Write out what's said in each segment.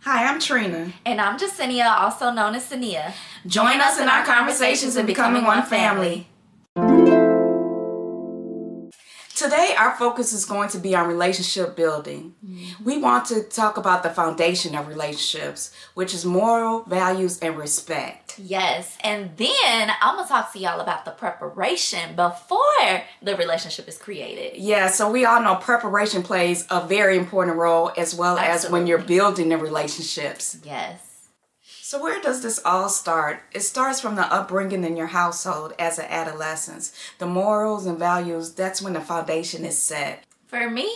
Hi, I'm Trina. And I'm Jacinia, also known as Sania. Join us in our conversations in becoming one family. Today, our focus is going to be on relationship building. We want to talk about the foundation of relationships, which is moral, values, and respect. Yes, and then I'm going to talk to y'all about the preparation before the relationship is created. Yeah, so we all know preparation plays a very important role as well as when you're building the relationships. Yes. So where does this all start? It starts from the upbringing in your household as an adolescent. The morals and values, that's when the foundation is set. For me,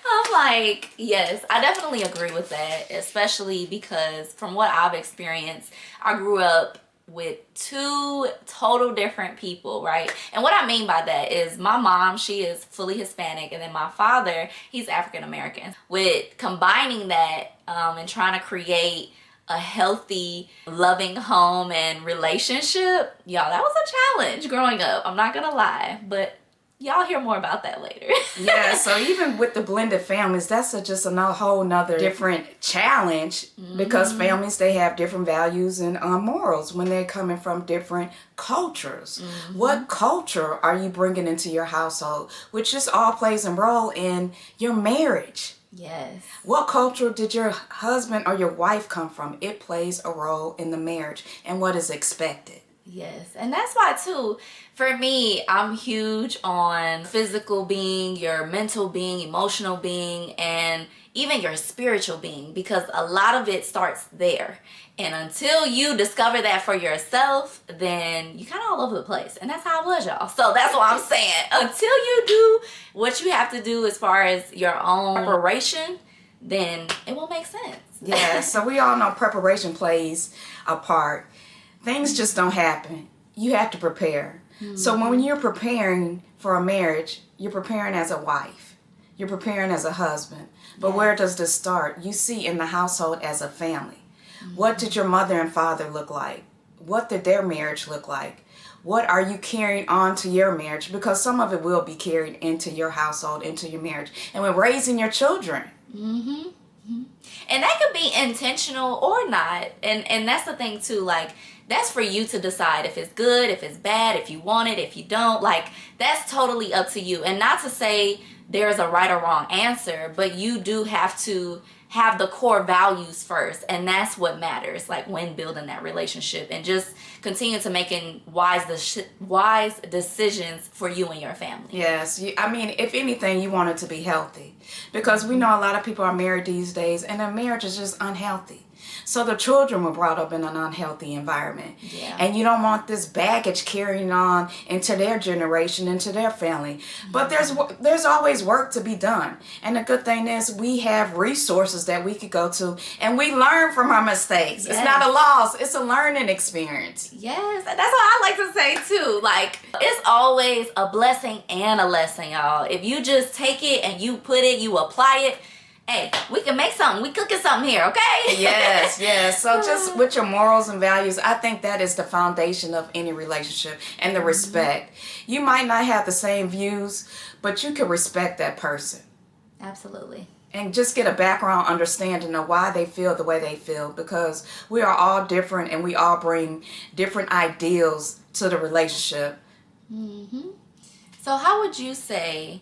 I'm like, yes, I definitely agree with that, especially because from what I've experienced, I grew up with two total different people, right? And what I mean by that is my mom, she is fully Hispanic, and then my father, he's African American. With combining that and trying to create a healthy, loving home and relationship, y'all, that was a challenge growing up. I'm not gonna lie, but y'all hear more about that later. Yeah, so even with the blended families, that's just a whole nother different challenge because families, they have different values and morals when they're coming from different cultures. What culture are you bringing into your household? Which just all plays a role in your marriage. Yes. What culture did your husband or your wife come from? It plays a role in the marriage and what is expected. Yes, and that's why too, for me, I'm huge on physical being, your mental being, emotional being, and even your spiritual being, because a lot of it starts there. And until you discover that for yourself, then you kind of all over the place. And that's how I was, y'all. So that's what I'm saying. Until you do what you have to do as far as your own preparation, then it won't make sense. Yeah, so we all know preparation plays a part. Things just don't happen. You have to prepare. So when you're preparing for a marriage, you're preparing as a wife. You're preparing as a husband. But where does this start? You see in the household as a family. What did your mother and father look like? What did their marriage look like? What are you carrying on to your marriage? Because some of it will be carried into your household, into your marriage. And when raising your children. And that could be intentional or not. And that's the thing too, like, that's for you to decide if it's good, if it's bad, if you want it, if you don't. Like, that's totally up to you. And not to say there's a right or wrong answer, but you do have to have the core values first. And that's what matters, like, when building that relationship. And just continue to making wise decisions for you and your family. Yes. I mean, if anything, you want it to be healthy. Because we know a lot of people are married these days, and their marriage is just unhealthy. So the children were brought up in an unhealthy environment. Yeah. And you don't want this baggage carrying on into their generation, into their family. But there's always work to be done. And the good thing is we have resources that we could go to, and we learn from our mistakes. Yes. It's not a loss. It's a learning experience. Yes. That's what I like to say too. Like, it's always a blessing and a lesson, y'all. If you just take it and you put it, you apply it, hey, we can make something. We cooking something here, okay? Yes. So just with your morals and values, I think that is the foundation of any relationship, and the respect. You might not have the same views, but you can respect that person. Absolutely. And just get a background understanding of why they feel the way they feel, because we are all different and we all bring different ideals to the relationship. So how would you say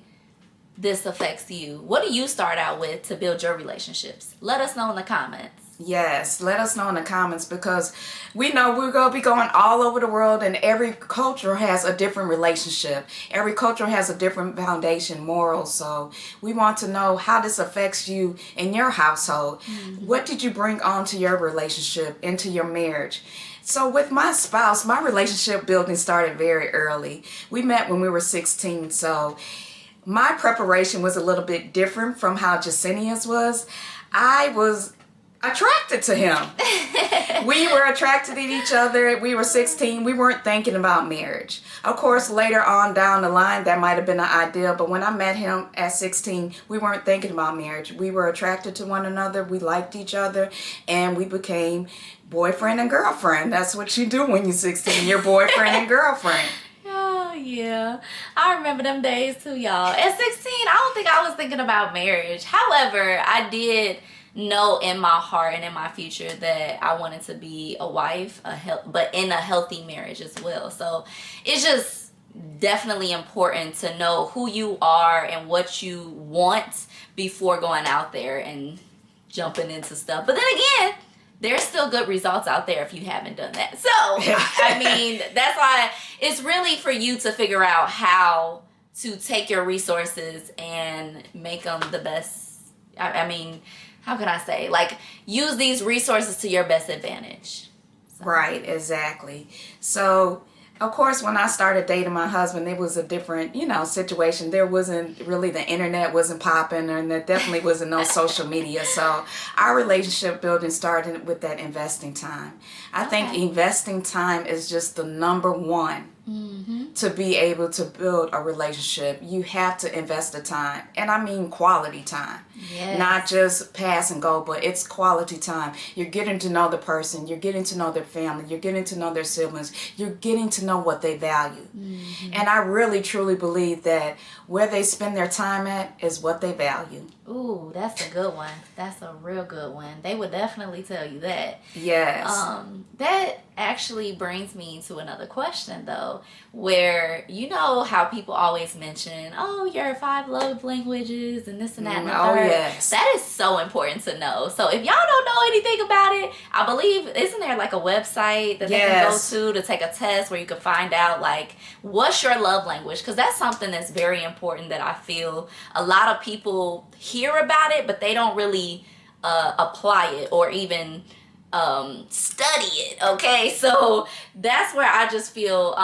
this affects you? What do you start out with to build your relationships? Let us know in the comments. Yes, let us know in the comments, because we know we're going to be going all over the world, and every culture has a different relationship. Every culture has a different foundation, morals. So we want to know how this affects you in your household. What did you bring onto your relationship, into your marriage? So with my spouse, my relationship building started very early. We met when we were 16, so my preparation was a little bit different from how Jasinia's was. I was attracted to him. We were attracted to each other. We were 16. We weren't thinking about marriage. Of course, later on down the line, that might have been an idea. But when I met him at 16, we weren't thinking about marriage. We were attracted to one another. We liked each other. And we became boyfriend and girlfriend. That's what you do when you're 16. You're boyfriend and girlfriend. Oh, yeah. I remember them days too, y'all. At 16, I don't think I was thinking about marriage. However, I did know in my heart and in my future that I wanted to be a wife, but in a healthy marriage as well. So it's just definitely important to know who you are and what you want before going out there and jumping into stuff. But then again, there's still good results out there if you haven't done that. So, I mean, that's why it's really for you to figure out how to take your resources and make them the best. I mean, how can I say? Like, use these resources to your best advantage. So. Right, exactly. So, of course, when I started dating my husband, it was a different, situation. There wasn't really, the internet wasn't popping, and there definitely wasn't no social media. So our relationship building started with that investing time. I think investing time is just the number one. To be able to build a relationship, you have to invest the time. And I mean quality time. Yes. Not just pass and go, but it's quality time. You're getting to know the person. You're getting to know their family. You're getting to know their siblings. You're getting to know what they value. And I really, truly believe that where they spend their time at is what they value. Ooh, that's a good one. That's a real good one. They would definitely tell you that. Yes. That actually brings me to another question, though, where you know how people always mention, oh, your 5 love languages and this and that and the third. Yes. That is so important to know. So if y'all don't know anything about it, I believe, isn't there like a website that they can go to take a test where you can find out like what's your love language? Because that's something that's very important that I feel a lot of people hear about it, but they don't really apply it or even study it. Okay, so that's where I just feel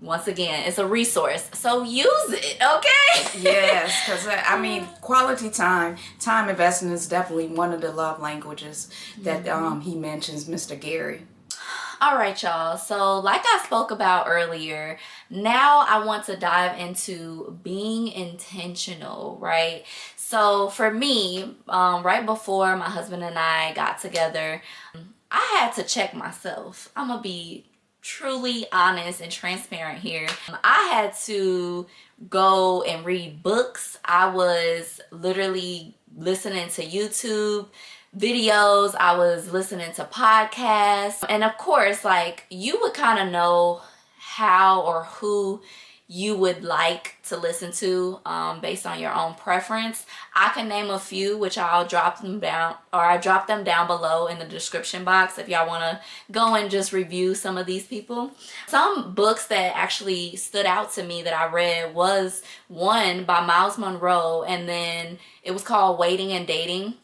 once again it's a resource, so use it. Okay. Yes, because I mean quality time investing is definitely one of the love languages that he mentions, Mr. Gary. All right, y'all. So like I spoke about earlier, now I want to dive into being intentional, right? So for me, right before my husband and I got together, I had to check myself. I'm going to be truly honest and transparent here. I had to go and read books. I was literally listening to YouTube videos. I was listening to podcasts. And of course, like, you would kind of know how or who you would like to listen to based on your own preference. I can name a few, which I'll drop them down, or I drop them down below in the description box if y'all want to go and just review some of these people. Some books that actually stood out to me that I read was one by Miles Monroe, and then it was called Waiting and Dating.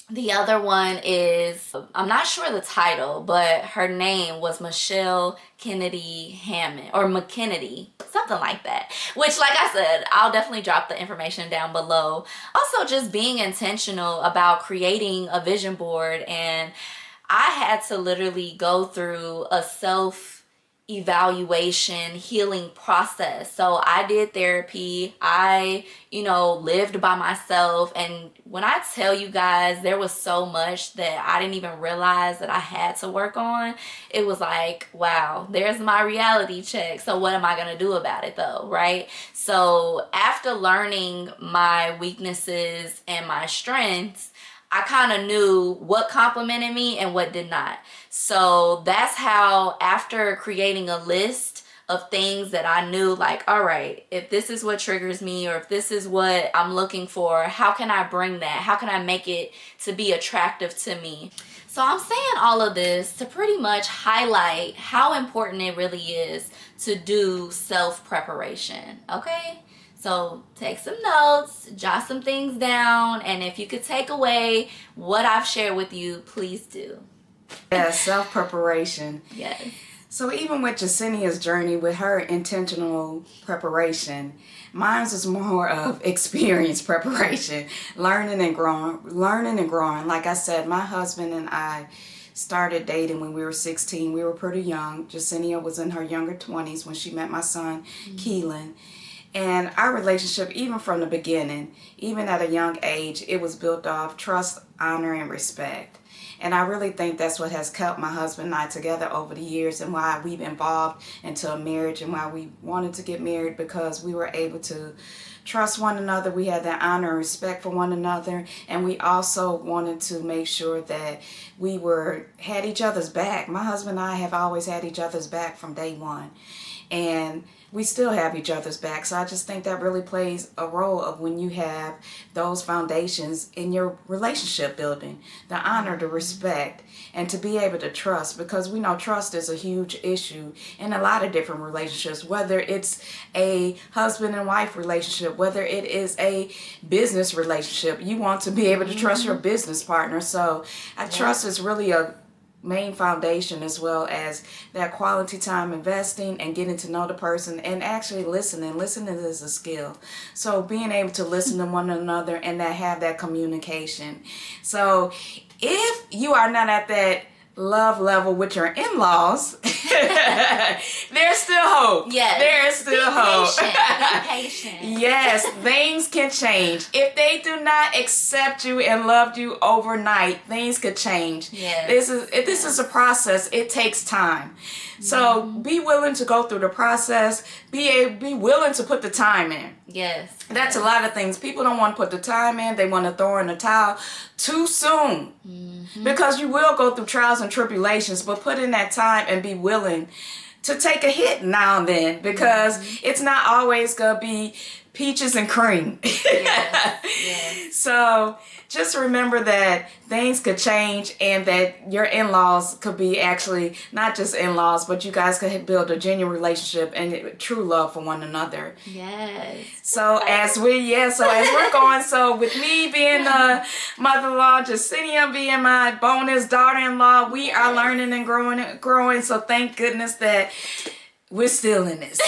The other one is, I'm not sure the title, but her name was Michelle Kennedy Hammond, or McKennedy, something like that. Which, like I said, I'll definitely drop the information down below. Also, just being intentional about creating a vision board. And I had to literally go through a self-evaluation healing process. So I did therapy. I, lived by myself. And when I tell you guys, there was so much that I didn't even realize that I had to work on. It was like, wow, there's my reality check. So what am I going to do about it though? Right? So after learning my weaknesses and my strengths, I kind of knew what complimented me and what did not. So that's how, after creating a list of things that I knew, like, all right, if this is what triggers me, or if this is what I'm looking for, how can I bring that? How can I make it to be attractive to me? So I'm saying all of this to pretty much highlight how important it really is to do self-preparation, okay? So take some notes, jot some things down, and if you could take away what I've shared with you, please do. Yeah, self-preparation. Yes. So even with Jasenia's journey, with her intentional preparation, mine was more of experience preparation, learning and growing. Like I said, my husband and I started dating when we were 16. We were pretty young. Jasenia was in her younger 20s when she met my son, Keelan. And our relationship, even from the beginning, even at a young age, it was built off trust, honor, and respect. And I really think that's what has kept my husband and I together over the years, and why we've evolved into a marriage, and why we wanted to get married, because we were able to trust one another. We had that honor and respect for one another. And we also wanted to make sure that we had each other's back. My husband and I have always had each other's back from day one. And we still have each other's back. So I just think that really plays a role of when you have those foundations in your relationship building. The honor, the respect, and to be able to trust. Because we know trust is a huge issue in a lot of different relationships. Whether it's a husband and wife relationship, whether it is a business relationship. You want to be able to trust your business partner. So trust is really a main foundation, as well as that quality time investing and getting to know the person and actually listening. Listening is a skill. So being able to listen to one another and that have that communication. So if you are not at that love level with your in-laws, there's still hope. Yes. There's still hope. Be patient. Yes, things can change. If they do not accept you and love you overnight, things could change. Yes. This is a process. It takes time. So be willing to go through the process. Be willing to put the time in. Yes. That's a lot of things. People don't want to put the time in. They want to throw in the towel too soon. Because you will go through trials and tribulations, but put in that time and be willing to take a hit now and then, because it's not always going to be peaches and cream. Yes. So just remember that things could change and that your in-laws could be actually not just in-laws, but you guys could build a genuine relationship and true love for one another. Yes. So as we're going, so with me being the mother-in-law, Jacinia being my bonus daughter-in-law, we are learning and growing. So thank goodness that we're still in this.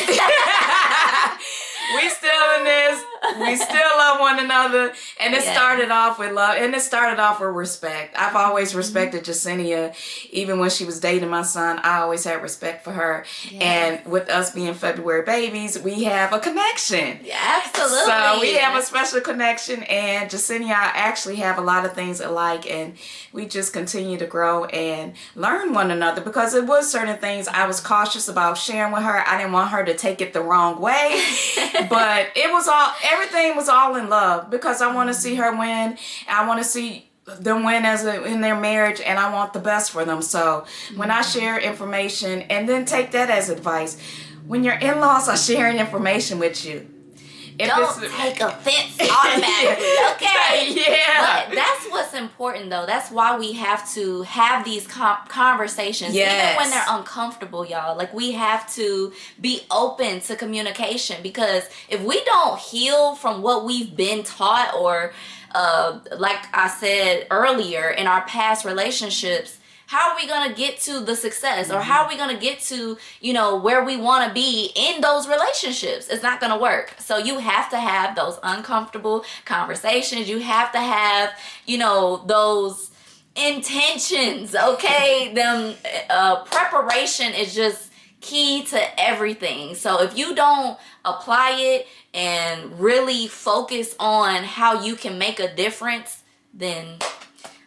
We still in this. We still love one another. And it started off with love. And it started off with respect. I've always respected Jacinia. Even when she was dating my son, I always had respect for her. Yes. And with us being February babies, we have a connection. Yeah, absolutely. So we have a special connection. And Jacinia and I actually have a lot of things alike. And we just continue to grow and learn one another. Because it was certain things I was cautious about sharing with her. I didn't want her to take it the wrong way. But everything was all in love, because I want to see her win. I want to see them win in their marriage, and I want the best for them. So when I share information, and then take that as advice, when your in-laws are sharing information with you, don't take offense automatically, okay? Yeah. But that's what's important, though. That's why we have to have these conversations, yes, even when they're uncomfortable, y'all. Like, we have to be open to communication, because if we don't heal from what we've been taught, or like I said earlier, in our past relationships, how are we going to get to the success, or how are we going to get to, where we want to be in those relationships? It's not going to work. So you have to have those uncomfortable conversations. You have to have, those intentions, okay? Preparation is just key to everything. So if you don't apply it and really focus on how you can make a difference, then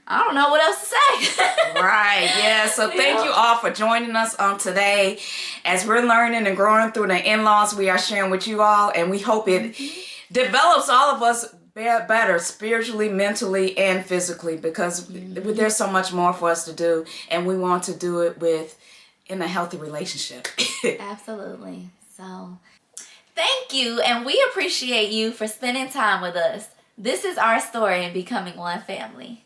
I don't know what else to say. Right, yeah. So thank you all for joining us on today. As we're learning and growing through the in-laws, we are sharing with you all, and we hope it develops all of us better spiritually, mentally, and physically, because there's so much more for us to do, and we want to do it in a healthy relationship. Absolutely. So thank you, and we appreciate you for spending time with us. This is our story in becoming one family.